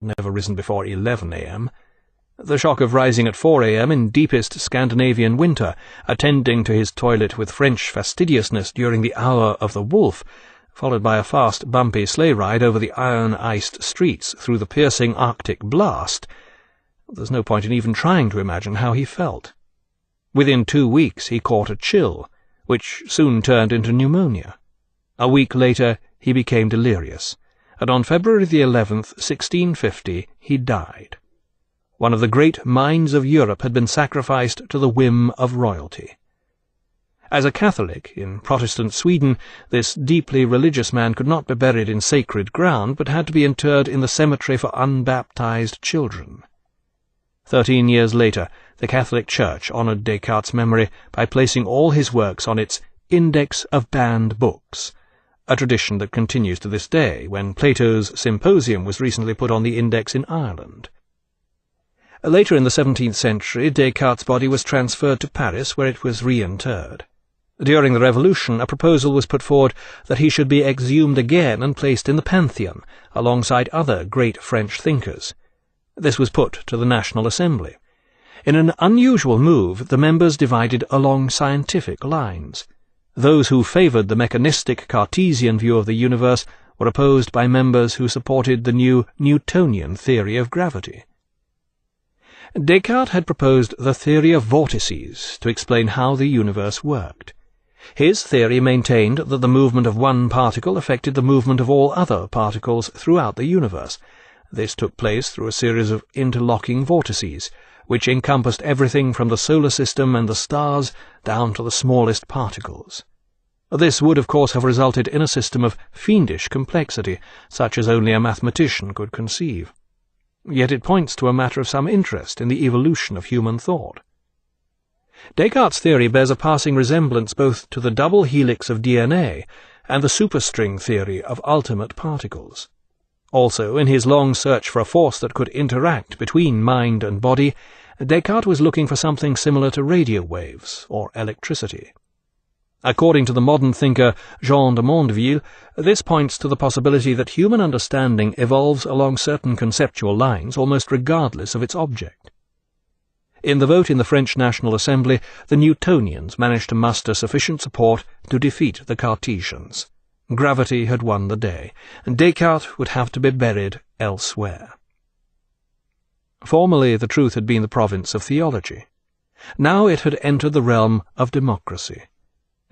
never risen before 11 a.m., the shock of rising at 4 a.m. in deepest Scandinavian winter, attending to his toilet with French fastidiousness during the hour of the wolf, followed by a fast, bumpy sleigh ride over the iron-iced streets through the piercing Arctic blast. There's no point in even trying to imagine how he felt. Within 2 weeks he caught a chill, which soon turned into pneumonia. A week later he became delirious, and on February the 11th, 1650, he died. One of the great minds of Europe had been sacrificed to the whim of royalty. As a Catholic in Protestant Sweden, this deeply religious man could not be buried in sacred ground, but had to be interred in the cemetery for unbaptized children. 13 years later, the Catholic Church honoured Descartes' memory by placing all his works on its Index of Banned Books, a tradition that continues to this day, when Plato's Symposium was recently put on the index in Ireland. Later in the 17th century, Descartes' body was transferred to Paris, where it was reinterred. During the Revolution, a proposal was put forward that he should be exhumed again and placed in the Pantheon, alongside other great French thinkers. This was put to the National Assembly. In an unusual move, the members divided along scientific lines. Those who favoured the mechanistic Cartesian view of the universe were opposed by members who supported the new Newtonian theory of gravity. Descartes had proposed the theory of vortices to explain how the universe worked. His theory maintained that the movement of one particle affected the movement of all other particles throughout the universe. This took place through a series of interlocking vortices, which encompassed everything from the solar system and the stars down to the smallest particles. This would, of course, have resulted in a system of fiendish complexity, such as only a mathematician could conceive. Yet it points to a matter of some interest in the evolution of human thought. Descartes' theory bears a passing resemblance both to the double helix of DNA and the superstring theory of ultimate particles. Also, in his long search for a force that could interact between mind and body, Descartes was looking for something similar to radio waves or electricity. According to the modern thinker Jean de Mondeville, this points to the possibility that human understanding evolves along certain conceptual lines almost regardless of its object. In the vote in the French National Assembly, the Newtonians managed to muster sufficient support to defeat the Cartesians. Gravity had won the day, and Descartes would have to be buried elsewhere. Formerly the truth had been the province of theology. Now it had entered the realm of democracy.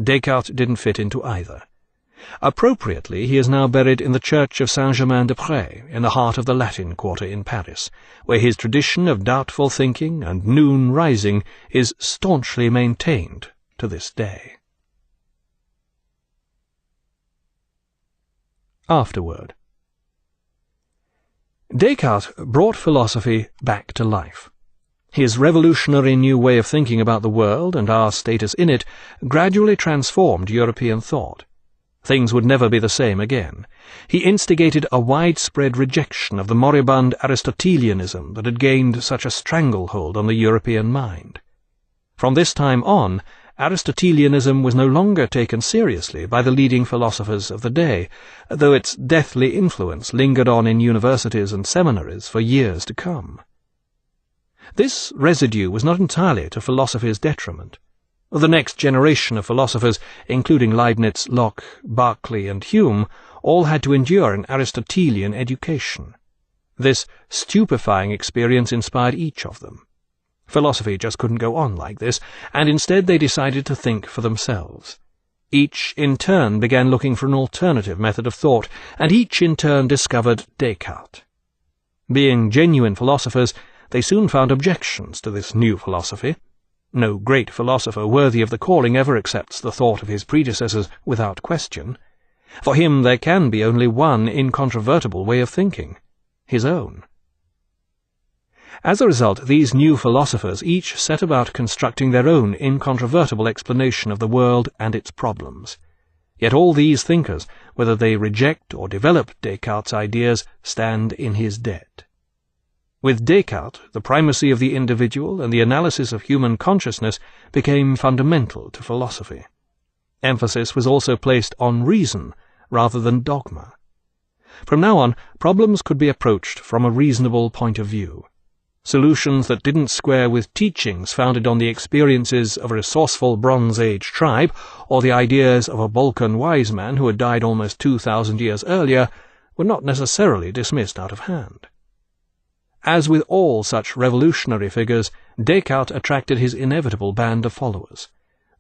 Descartes didn't fit into either. Appropriately, he is now buried in the church of Saint-Germain-des-Prés, in the heart of the Latin Quarter in Paris, where his tradition of doubtful thinking and noon rising is staunchly maintained to this day. Afterward. Descartes brought philosophy back to life. His revolutionary new way of thinking about the world and our status in it gradually transformed European thought. Things would never be the same again. He instigated a widespread rejection of the moribund Aristotelianism that had gained such a stranglehold on the European mind. From this time on, Aristotelianism was no longer taken seriously by the leading philosophers of the day, though its deathly influence lingered on in universities and seminaries for years to come. This residue was not entirely to philosophy's detriment. The next generation of philosophers, including Leibniz, Locke, Berkeley, and Hume, all had to endure an Aristotelian education. This stupefying experience inspired each of them. Philosophy just couldn't go on like this, and instead they decided to think for themselves. Each in turn began looking for an alternative method of thought, and each in turn discovered Descartes. Being genuine philosophers, they soon found objections to this new philosophy. No great philosopher worthy of the calling ever accepts the thought of his predecessors without question. For him there can be only one incontrovertible way of thinking, his own. As a result, these new philosophers each set about constructing their own incontrovertible explanation of the world and its problems. Yet all these thinkers, whether they reject or develop Descartes' ideas, stand in his debt. With Descartes, the primacy of the individual and the analysis of human consciousness became fundamental to philosophy. Emphasis was also placed on reason rather than dogma. From now on, problems could be approached from a reasonable point of view. Solutions that didn't square with teachings founded on the experiences of a resourceful Bronze Age tribe or the ideas of a Balkan wise man who had died almost 2,000 years earlier were not necessarily dismissed out of hand. As with all such revolutionary figures, Descartes attracted his inevitable band of followers.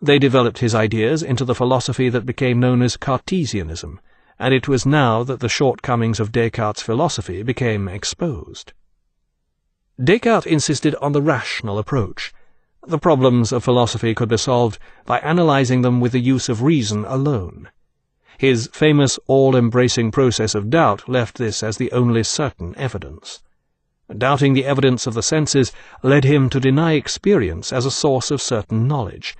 They developed his ideas into the philosophy that became known as Cartesianism, and it was now that the shortcomings of Descartes' philosophy became exposed. Descartes insisted on the rational approach. The problems of philosophy could be solved by analyzing them with the use of reason alone. His famous all-embracing process of doubt left this as the only certain evidence. Doubting the evidence of the senses led him to deny experience as a source of certain knowledge.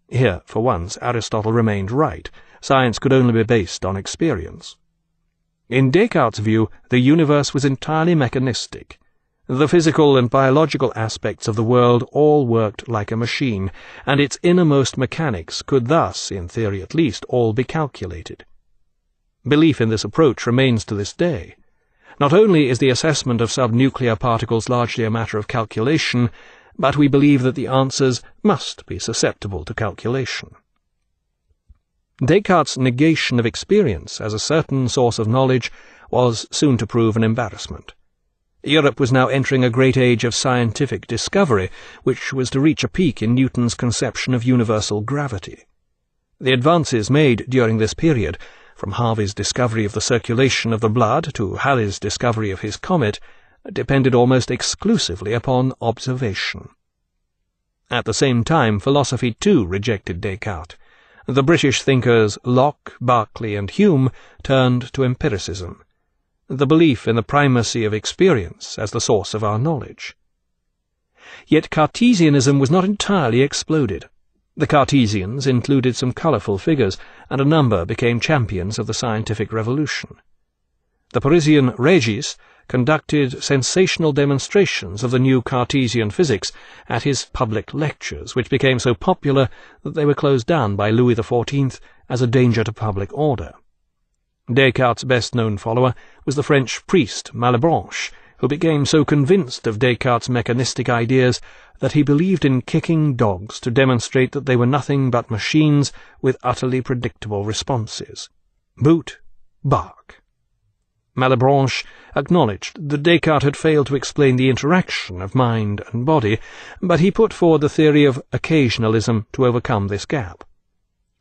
Here, for once, Aristotle remained right. Science could only be based on experience. In Descartes' view, the universe was entirely mechanistic. The physical and biological aspects of the world all worked like a machine, and its innermost mechanics could thus, in theory at least, all be calculated. Belief in this approach remains to this day. Not only is the assessment of subnuclear particles largely a matter of calculation, but we believe that the answers must be susceptible to calculation. Descartes' negation of experience as a certain source of knowledge was soon to prove an embarrassment. Europe was now entering a great age of scientific discovery, which was to reach a peak in Newton's conception of universal gravity. The advances made during this period, from Harvey's discovery of the circulation of the blood to Halley's discovery of his comet, depended almost exclusively upon observation. At the same time, philosophy too rejected Descartes. The British thinkers Locke, Berkeley, and Hume turned to empiricism, the belief in the primacy of experience as the source of our knowledge. Yet Cartesianism was not entirely exploded. The Cartesians included some colourful figures, and a number became champions of the scientific revolution. The Parisian Régis conducted sensational demonstrations of the new Cartesian physics at his public lectures, which became so popular that they were closed down by Louis XIV as a danger to public order. Descartes' best-known follower was the French priest Malebranche, who became so convinced of Descartes' mechanistic ideas that he believed in kicking dogs to demonstrate that they were nothing but machines with utterly predictable responses. Boot, bark. Malebranche acknowledged that Descartes had failed to explain the interaction of mind and body, but he put forward the theory of occasionalism to overcome this gap.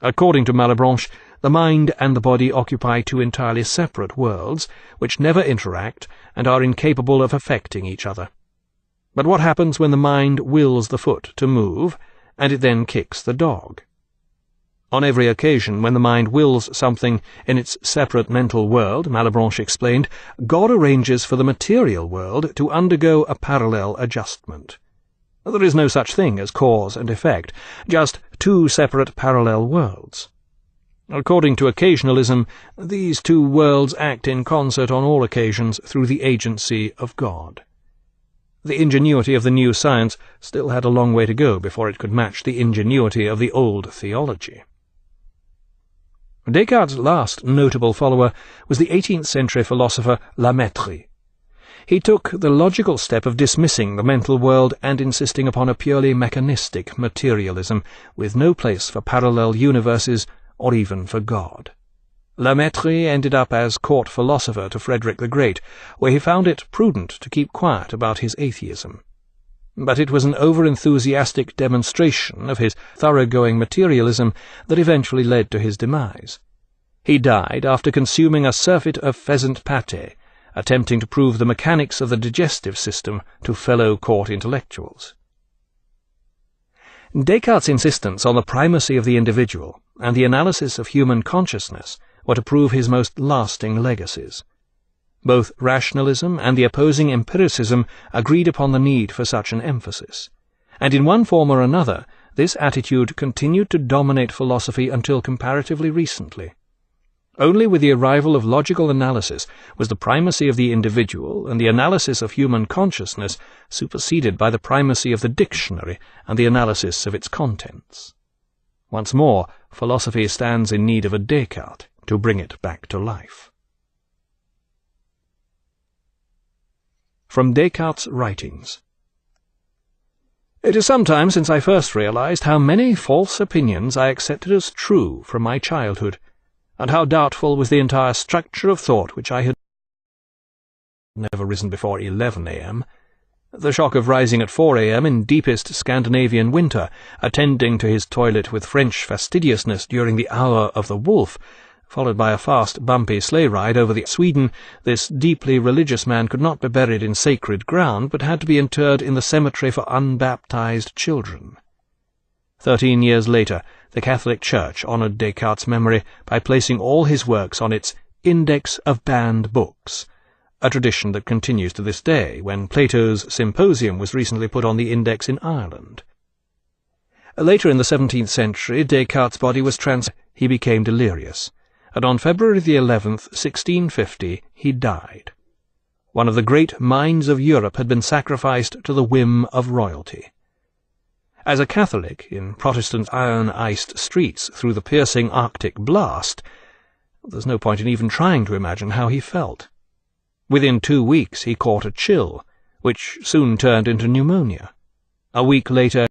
According to Malebranche, the mind and the body occupy two entirely separate worlds, which never interact and are incapable of affecting each other. But what happens when the mind wills the foot to move, and it then kicks the dog? On every occasion when the mind wills something in its separate mental world, Malebranche explained, God arranges for the material world to undergo a parallel adjustment. There is no such thing as cause and effect, just two separate parallel worlds. According to occasionalism, these two worlds act in concert on all occasions through the agency of God. The ingenuity of the new science still had a long way to go before it could match the ingenuity of the old theology. Descartes' last notable follower was the 18th-century philosopher La Mettrie. He took the logical step of dismissing the mental world and insisting upon a purely mechanistic materialism, with no place for parallel universes or even for God. La Mettrie ended up as court philosopher to Frederick the Great, where he found it prudent to keep quiet about his atheism. But it was an over-enthusiastic demonstration of his thoroughgoing materialism that eventually led to his demise. He died after consuming a surfeit of pheasant pâté, attempting to prove the mechanics of the digestive system to fellow court intellectuals. Descartes' insistence on the primacy of the individual and the analysis of human consciousness were to prove his most lasting legacies. Both rationalism and the opposing empiricism agreed upon the need for such an emphasis, and in one form or another this attitude continued to dominate philosophy until comparatively recently. Only with the arrival of logical analysis was the primacy of the individual and the analysis of human consciousness superseded by the primacy of the dictionary and the analysis of its contents. Once more, philosophy stands in need of a Descartes to bring it back to life. From Descartes' Writings. It is some time since I first realized how many false opinions I accepted as true from my childhood, and how doubtful was the entire structure of thought which I had never risen before 11 a.m. The shock of rising at 4 a.m. in deepest Scandinavian winter, attending to his toilet with French fastidiousness during the hour of the wolf, followed by a fast, bumpy sleigh ride over the Sweden, this deeply religious man could not be buried in sacred ground, but had to be interred in the cemetery for unbaptized children. 13 years later, the Catholic Church honoured Descartes' memory by placing all his works on its Index of Banned Books, a tradition that continues to this day, when Plato's Symposium was recently put on the index in Ireland. Later in the 17th century, Descartes' body was he became delirious, and on February the 11th, 1650, he died. One of the great minds of Europe had been sacrificed to the whim of royalty. As a Catholic, in Protestant iron-iced streets through the piercing Arctic blast, there's no point in even trying to imagine how he felt. Within 2 weeks he caught a chill, which soon turned into pneumonia. A week later